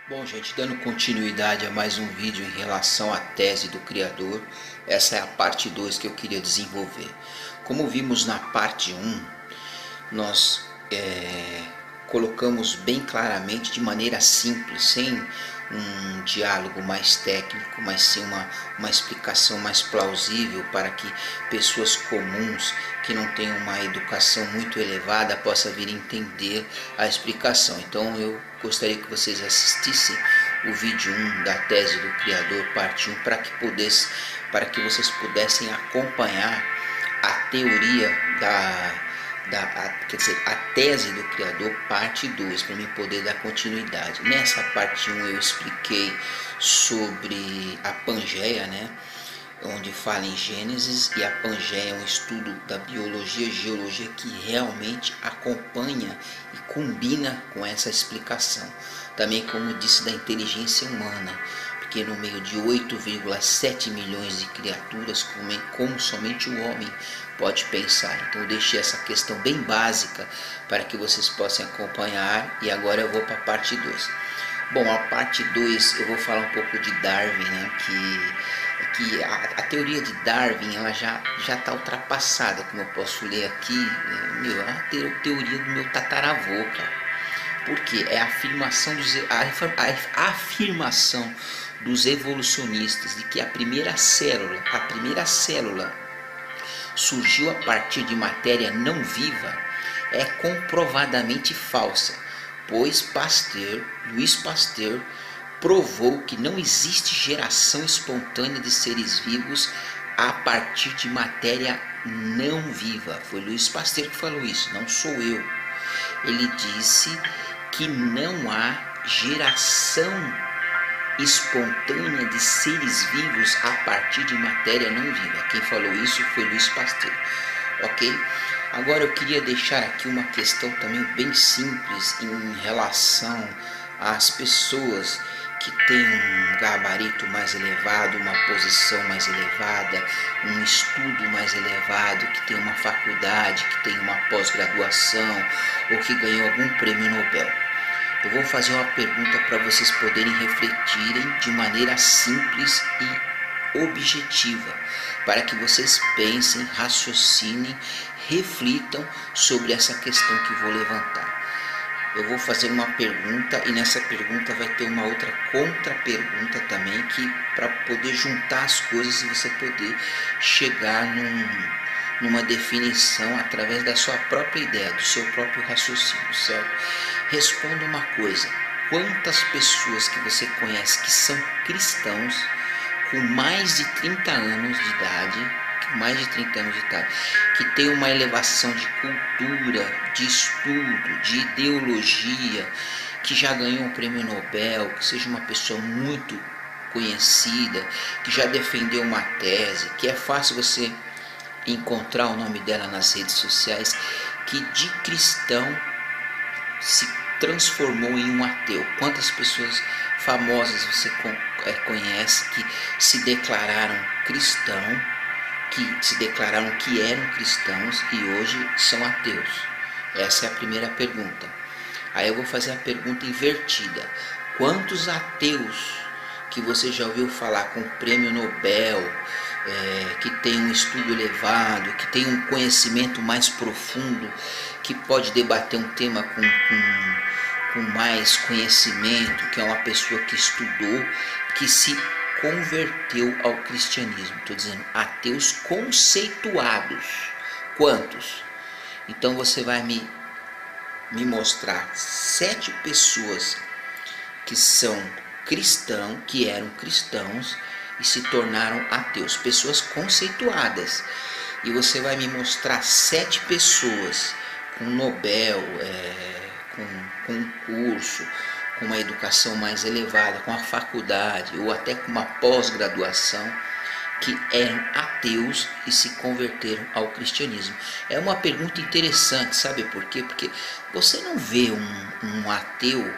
Bom, gente, dando continuidade a mais um vídeo em relação à tese do criador, essa é a parte 2 que eu queria desenvolver. Como vimos na parte 1, nós colocamos bem claramente, de maneira simples, sem um diálogo mais técnico, mas sim uma explicação mais plausível para que pessoas comuns que não tenham uma educação muito elevada possam vir entender a explicação. Então eu gostaria que vocês assistissem o vídeo 1 da tese do criador, parte 1, para que vocês pudessem acompanhar a teoria a tese do criador, parte 2, para mim poder dar continuidade. Nessa parte 1 eu expliquei sobre a Pangeia, né? Onde fala em Gênesis, e a Pangeia é um estudo da biologia e geologia que realmente acompanha e combina com essa explicação. Também, como disse, da inteligência humana, porque no meio de 8,7 milhões de criaturas, como somente o homem pode pensar. Então eu deixei essa questão bem básica para que vocês possam acompanhar, e agora eu vou para a parte 2. Bom, a parte 2 eu vou falar um pouco de Darwin, né? Que a teoria de Darwin ela já está ultrapassada, como eu posso ler aqui. É uma teoria do meu tataravô, cara. Porque é a afirmação dos evolucionistas de que a primeira célula surgiu a partir de matéria não viva é comprovadamente falsa, pois Louis Pasteur provou que não existe geração espontânea de seres vivos a partir de matéria não viva. Foi Louis Pasteur que falou isso, não sou eu. Ele disse que não há geração espontânea de seres vivos a partir de matéria não viva. Quem falou isso foi Louis Pasteur, ok? Agora eu queria deixar aqui uma questão também bem simples em relação às pessoas que têm um gabarito mais elevado, uma posição mais elevada, um estudo mais elevado, que tem uma faculdade, que tem uma pós-graduação ou que ganhou algum prêmio Nobel. Eu vou fazer uma pergunta para vocês poderem refletirem de maneira simples e objetiva, para que vocês pensem, raciocinem, reflitam sobre essa questão que vou levantar. Eu vou fazer uma pergunta e nessa pergunta vai ter uma outra contra-pergunta também, que para poder juntar as coisas e você poder chegar numa definição através da sua própria ideia, do seu próprio raciocínio, certo? Responda uma coisa: quantas pessoas que você conhece que são cristãos com mais de 30 anos de idade, que tem uma elevação de cultura, de estudo, de ideologia, que já ganhou um prêmio Nobel, que seja uma pessoa muito conhecida, que já defendeu uma tese, que é fácil você encontrar o nome dela nas redes sociais, que de cristão se transformou em um ateu? Quantas pessoas famosas você conhece que se declararam que eram cristãos e hoje são ateus? Essa é a primeira pergunta. Aí eu vou fazer a pergunta invertida: quantos ateus que você já ouviu falar com prêmio Nobel, que tem um estudo elevado, que tem um conhecimento mais profundo, que pode debater um tema com mais conhecimento, que é uma pessoa que estudou, que se converteu ao cristianismo? Estou dizendo ateus conceituados. Quantos? Então você vai me mostrar 7 pessoas que eram cristãos e se tornaram ateus, pessoas conceituadas. E você vai me mostrar 7 pessoas com Nobel, com um curso, com uma educação mais elevada, com a faculdade ou até com uma pós-graduação, que eram ateus e se converteram ao cristianismo. É uma pergunta interessante, sabe por quê? Porque você não vê um ateu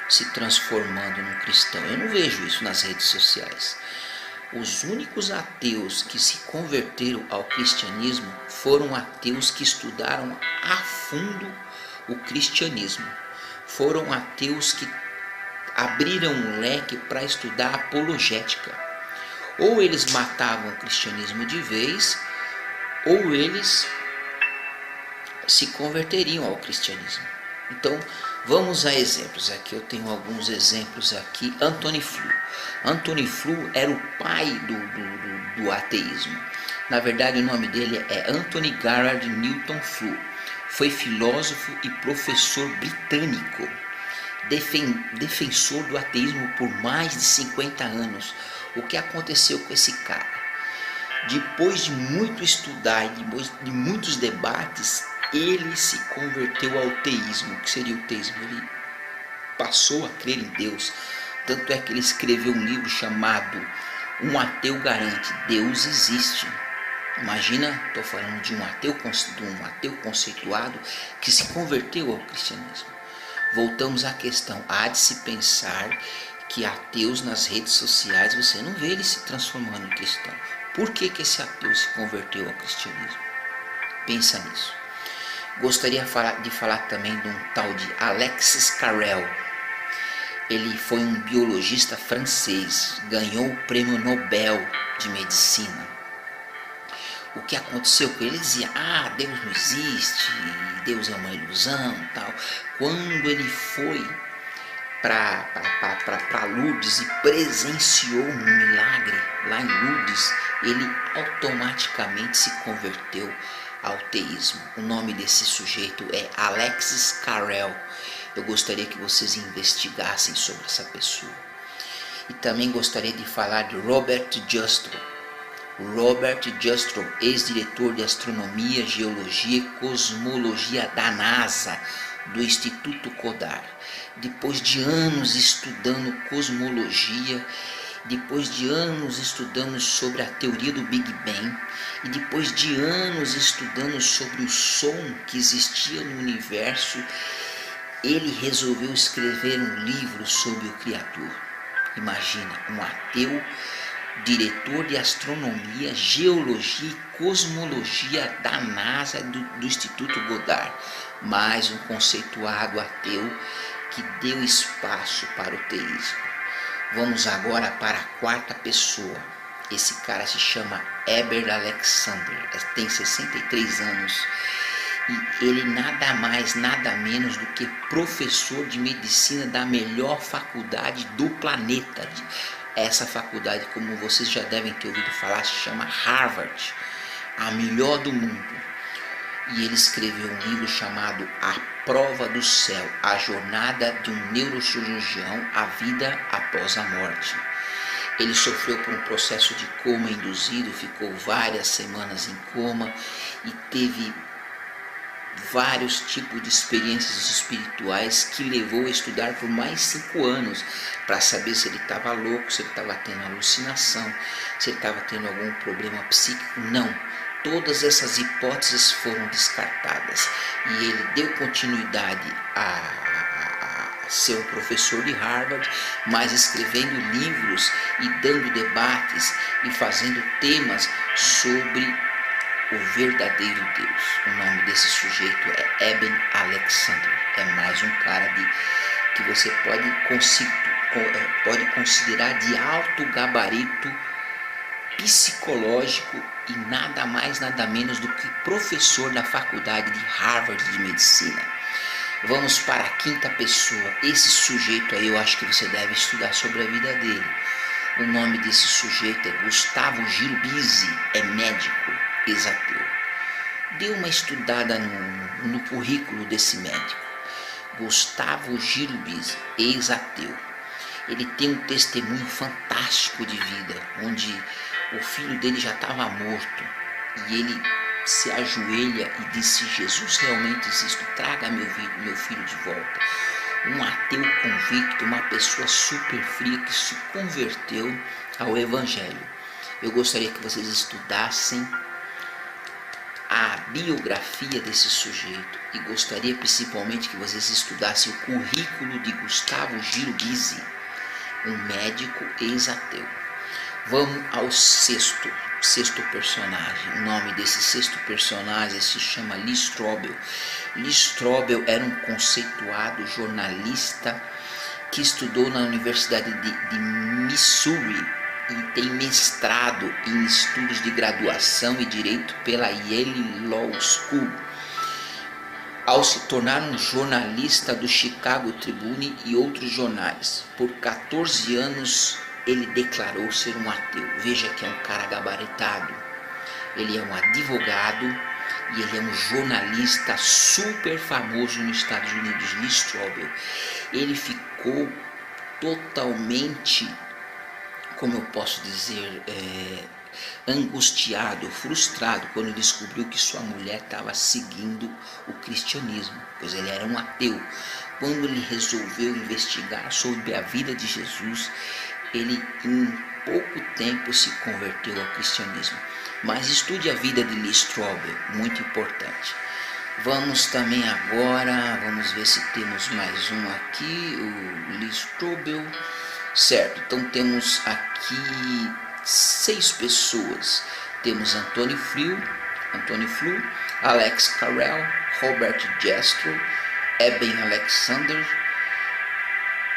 se transformando num cristão. Eu não vejo isso nas redes sociais. Os únicos ateus que se converteram ao cristianismo foram ateus que estudaram a fundo o cristianismo. Foram ateus que abriram um leque para estudar apologética. Ou eles matavam o cristianismo de vez, ou eles se converteriam ao cristianismo. Então, vamos a exemplos. Aqui eu tenho alguns exemplos aqui. Antony Flew. Antony Flew era o pai do ateísmo. Na verdade, o nome dele é Anthony Garrard Newton Flew. Foi filósofo e professor britânico, defensor do ateísmo por mais de 50 anos. O que aconteceu com esse cara? Depois de muito estudar e depois de muitos debates, ele se converteu ao teísmo. O que seria o teísmo? Ele passou a crer em Deus. Tanto é que ele escreveu um livro chamado Um Ateu Garante, Deus Existe. Imagina, estou falando de um ateu conceituado que se converteu ao cristianismo. Voltamos à questão, há de se pensar que ateus nas redes sociais, você não vê ele se transformando em cristão. Por que esse ateu se converteu ao cristianismo? Pensa nisso. Gostaria de falar também de um tal de Alexis Carrel. Ele foi um biologista francês, ganhou o prêmio Nobel de Medicina. O que aconteceu com ele? Ele dizia, Deus não existe, Deus é uma ilusão, tal. Quando ele foi para Lourdes e presenciou um milagre lá em Lourdes, ele automaticamente se converteu ao teísmo. O nome desse sujeito é Alexis Carrel. Eu gostaria que vocês investigassem sobre essa pessoa. E também gostaria de falar de Robert Jastrow. Robert Jastrow, ex-diretor de Astronomia, Geologia e Cosmologia da NASA, do Instituto Goddard. Depois de anos estudando cosmologia, depois de anos estudando sobre a teoria do Big Bang, e depois de anos estudando sobre o som que existia no universo, ele resolveu escrever um livro sobre o Criador. Imagina, um ateu, diretor de Astronomia, Geologia e Cosmologia da NASA, do Instituto Goddard, mais um conceituado ateu que deu espaço para o teísmo. Vamos agora para a quarta pessoa. Esse cara se chama Herbert Alexander, tem 63 anos e ele nada mais, nada menos do que professor de medicina da melhor faculdade do planeta. Essa faculdade, como vocês já devem ter ouvido falar, se chama Harvard, a melhor do mundo. E ele escreveu um livro chamado A Prova do Céu, a jornada de um neurocirurgião, a vida após a morte. Ele sofreu por um processo de coma induzido, ficou várias semanas em coma e teve vários tipos de experiências espirituais que levou a estudar por mais 5 anos para saber se ele estava louco, se ele estava tendo alucinação, se ele estava tendo algum problema psíquico. Não, todas essas hipóteses foram descartadas e ele deu continuidade a ser um professor de Harvard, mas escrevendo livros e dando debates e fazendo temas sobre o verdadeiro Deus. O nome desse sujeito é Eben Alexander. É mais um cara que você pode considerar de alto gabarito psicológico e nada mais, nada menos do que professor da faculdade de Harvard de Medicina. Vamos para a quinta pessoa. Esse sujeito aí eu acho que você deve estudar sobre a vida dele. O nome desse sujeito é Gustavo Gil Bisi, é médico, ex-ateu. Dê uma estudada no currículo desse médico. Gustavo Gil Bisi, ex-ateu. Ele tem um testemunho fantástico de vida, onde o filho dele já estava morto e ele se ajoelha e diz: se Jesus realmente existe, traga meu filho de volta. Um ateu convicto, uma pessoa super fria que se converteu ao Evangelho. Eu gostaria que vocês estudassem a biografia desse sujeito e gostaria principalmente que vocês estudassem o currículo de Gustavo Gil Bisi, um médico ex-ateu. Vamos ao sexto personagem. O nome desse sexto personagem se chama Lee Strobel. Lee Strobel era um conceituado jornalista que estudou na Universidade de Missouri e tem mestrado em estudos de graduação e direito pela Yale Law School. Ao se tornar um jornalista do Chicago Tribune e outros jornais, por 14 anos ele declarou ser um ateu. Veja que é um cara gabaritado. Ele é um advogado e ele é um jornalista super famoso nos Estados Unidos, Lee Strobel. Ele ficou totalmente, como eu posso dizer, angustiado, frustrado quando descobriu que sua mulher estava seguindo o cristianismo, pois ele era um ateu. Quando ele resolveu investigar sobre a vida de Jesus, ele em pouco tempo se converteu ao cristianismo. Mas estude a vida de Lee Strobel, muito importante. Vamos também agora, vamos ver se temos mais um aqui, o Lee Strobel. Certo, então temos aqui 6 pessoas. Temos Anthony Flew, Alex Carrel, Robert Jastrow, Eben Alexander,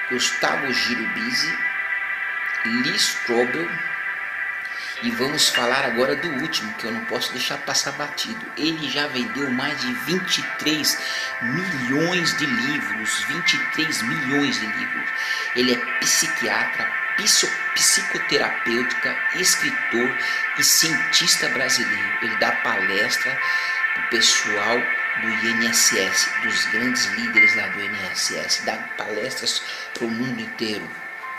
Gustavo Girubisi, Lee Strobel. E vamos falar agora do último, que eu não posso deixar passar batido. Ele já vendeu mais de 23 milhões de livros. 23 milhões de livros. Ele é psiquiatra, psicoterapeuta, escritor e cientista brasileiro. Ele dá palestra para o pessoal do INSS, dos grandes líderes lá do INSS. Dá palestras para o mundo inteiro.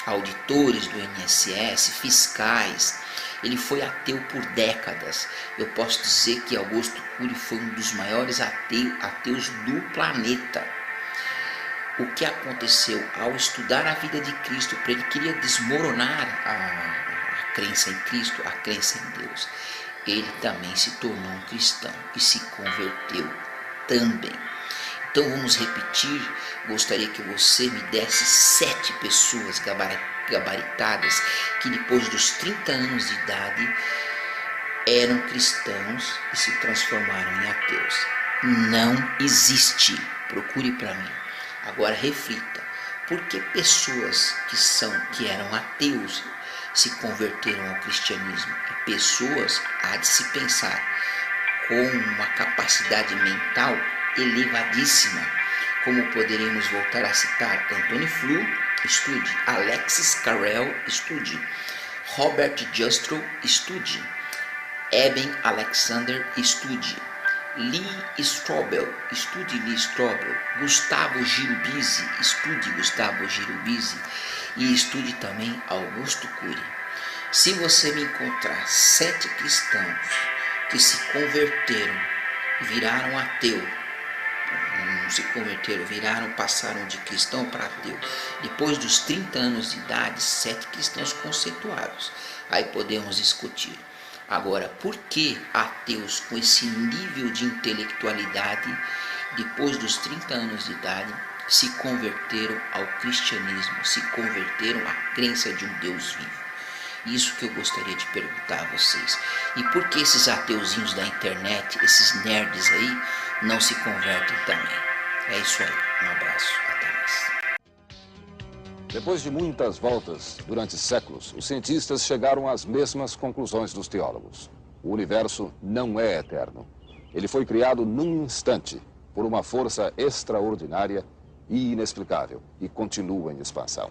Auditores do INSS, fiscais. Ele foi ateu por décadas. Eu posso dizer que Augusto Cury foi um dos maiores ateus do planeta. O que aconteceu ao estudar a vida de Cristo, para ele queria desmoronar a crença em Cristo, a crença em Deus. Ele também se tornou um cristão e se converteu também. Então vamos repetir. Gostaria que você me desse 7 pessoas gabaritadas que depois dos 30 anos de idade eram cristãos e se transformaram em ateus. Não existe. Procure para mim. Agora reflita. Por que pessoas que eram ateus se converteram ao cristianismo? E pessoas, há de se pensar, com uma capacidade mental elevadíssima, como poderemos voltar a citar Anthony Flew, estude, Alexis Carrel, estude, Robert Jastrow, estude, Eben Alexander, estude, Lee Strobel, estude Lee Strobel, Gustavo Girubisi, estude Gustavo Girubisi e estude também Augusto Cury. Se você me encontrar 7 cristãos que se converteram, viraram ateu, não se converteram, passaram de cristão para ateu, depois dos 30 anos de idade, 7 cristãos conceituados, aí podemos discutir. Agora, por que ateus com esse nível de intelectualidade, depois dos 30 anos de idade, se converteram ao cristianismo, se converteram à crença de um Deus vivo? Isso que eu gostaria de perguntar a vocês. E por que esses ateuzinhos da internet, esses nerds aí, não se convertem também? É isso aí. Um abraço. Até mais. Depois de muitas voltas, durante séculos, os cientistas chegaram às mesmas conclusões dos teólogos. O universo não é eterno. Ele foi criado num instante, por uma força extraordinária e inexplicável, e continua em expansão.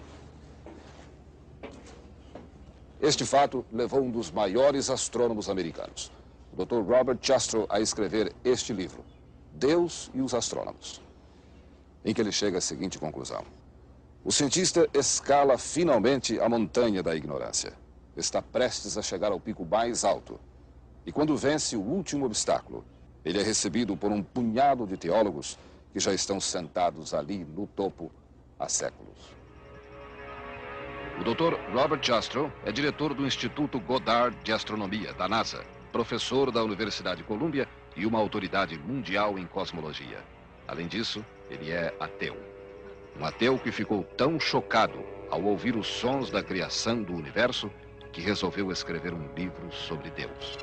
Este fato levou um dos maiores astrônomos americanos, o Dr. Robert Jastrow, a escrever este livro, Deus e os Astrônomos, em que ele chega à seguinte conclusão. O cientista escala finalmente a montanha da ignorância. Está prestes a chegar ao pico mais alto. E quando vence o último obstáculo, ele é recebido por um punhado de teólogos que já estão sentados ali no topo há séculos. O Dr. Robert Jastrow é diretor do Instituto Goddard de Astronomia, da NASA, professor da Universidade de Colômbia e uma autoridade mundial em cosmologia. Além disso, ele é ateu. Um ateu que ficou tão chocado ao ouvir os sons da criação do universo que resolveu escrever um livro sobre Deus.